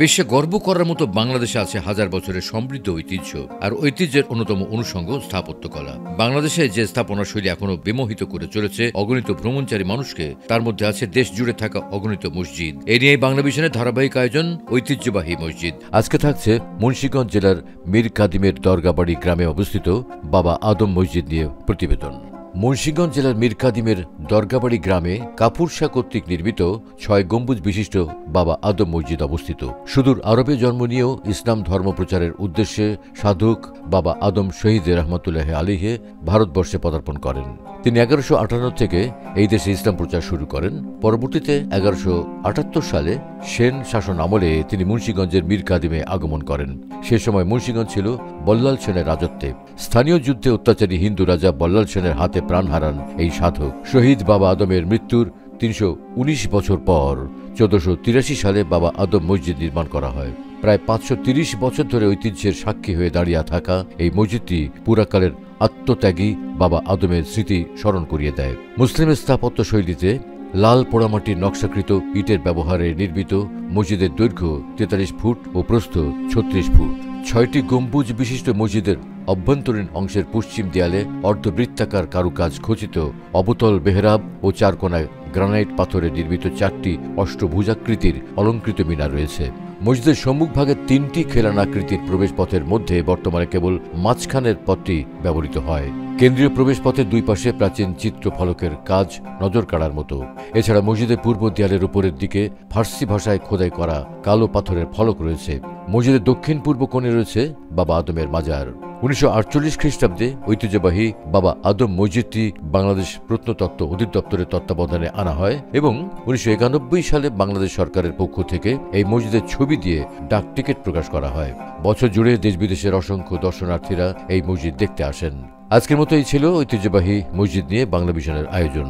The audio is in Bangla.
বিশ্বে গর্ব করার মতো বাংলাদেশে আছে হাজার বছরের সমৃদ্ধ ঐতিহ্য, আর ঐতিহ্যের অন্যতম অনুষঙ্গ স্থাপত্যকলা। বাংলাদেশে যে স্থাপনা শৈলী এখনো বিমোহিত করে চলেছে অগণিত ভ্রমণচারী মানুষকে, তার মধ্যে আছে দেশ জুড়ে থাকা অগণিত মসজিদ। এ নিয়ে বাংলাভিশনের ধারাবাহিক আয়োজন ঐতিহ্যবাহী মসজিদ। আজকে থাকছে মুন্সিগঞ্জ জেলার মীর কাদিমের দরগাবাড়ি গ্রামে অবস্থিত বাবা আদম মসজিদ নিয়ে প্রতিবেদন। মুন্সিগঞ্জ জেলার মীর কাদিমের দরগাবাড়ি গ্রামে কাপুর শাহ কর্তৃক নির্মিত 6 গম্বুজ বিশিষ্ট বাবা আদম মসজিদ অবস্থিত। সুদূর আরবে জন্ম নিয়েও ইসলাম ধর্ম প্রচারের উদ্দেশ্যে সাধক বাবা আদম শহীদ রহমতুল্লাহ আলাইহি ভারতবর্ষে পদার্পণ করেন। তিনি 1158 থেকে এই দেশে ইসলাম প্রচার শুরু করেন। পরবর্তীতে 1178 সালে সেন শাসন আমলে তিনি মুন্সিগঞ্জের মীর কাদিমে আগমন করেন। সে সময় মুন্সিগঞ্জ ছিল বল্লাল সেনের রাজত্বে। স্থানীয় যুদ্ধে অত্যাচারী হিন্দু রাজা বল্লাল সেনের হাতে প্রাণ হারান এই সাধক। শহীদ বাবা আদমের মৃত্যুর 319 বছর পর 1483 সালে বাবা আদম মসজিদ নির্মাণ করা হয়। প্রায় 530 বছর ধরে ঐতিহ্যের সাক্ষী হয়ে দাঁড়িয়ে থাকা এই মসজিদটি পুরাকালের আত্মত্যাগী বাবা আদমের স্মৃতি স্মরণ করিয়ে দেয়। মুসলিম স্থাপত্য শৈলীতে লাল পোড়ামাটির নকশাকৃত ইটের ব্যবহারে নির্মিত মসজিদের দৈর্ঘ্য 43 ফুট ও প্রস্থ 36 ফুট। 6টি গম্বুজ বিশিষ্ট মসজিদের অভ্যন্তরীণ অংশের পশ্চিম দেয়ালে অর্ধবৃত্তাকার কারুকাজ খচিত অবতল বেহরাব ও চারকোনায় গ্রানাইট পাথরে নির্মিত 4টি অষ্টভুজাকৃতির অলঙ্কৃত মিনার রয়েছে। মসজিদের সম্মুখভাগে 3টি খেলানাকৃতির প্রবেশপথের মধ্যে বর্তমানে কেবল মাঝখানের পথটি ব্যবহৃত হয়। কেন্দ্রীয় প্রবেশপথের দুই পাশে প্রাচীন চিত্রফলকের কাজ নজর কাড়ার মতো। এছাড়া মসজিদের পূর্ব দেয়ালের উপরের দিকে ফার্সি ভাষায় খোদাই করা কালো পাথরের ফলক রয়েছে। মসজিদের দক্ষিণ পূর্ব কোণে রয়েছে বাবা আদমের মাজার। 1948 খ্রিস্টাব্দে ঐতিহ্যবাহী বাবা আদম মসজিদটি বাংলাদেশ প্রত্নতত্ত্ব অধিদপ্তরের তত্ত্বাবধানে আনা হয় এবং 1991 সালে বাংলাদেশ সরকারের পক্ষ থেকে এই মসজিদের ছবি দিয়ে ডাক টিকিট প্রকাশ করা হয়। বছর জুড়ে দেশ বিদেশের অসংখ্য দর্শনার্থীরা এই মসজিদ দেখতে আসেন। আজকের মতো এই ছিল ঐতিহ্যবাহী মসজিদ নিয়ে বাংলাভিশনের আয়োজন।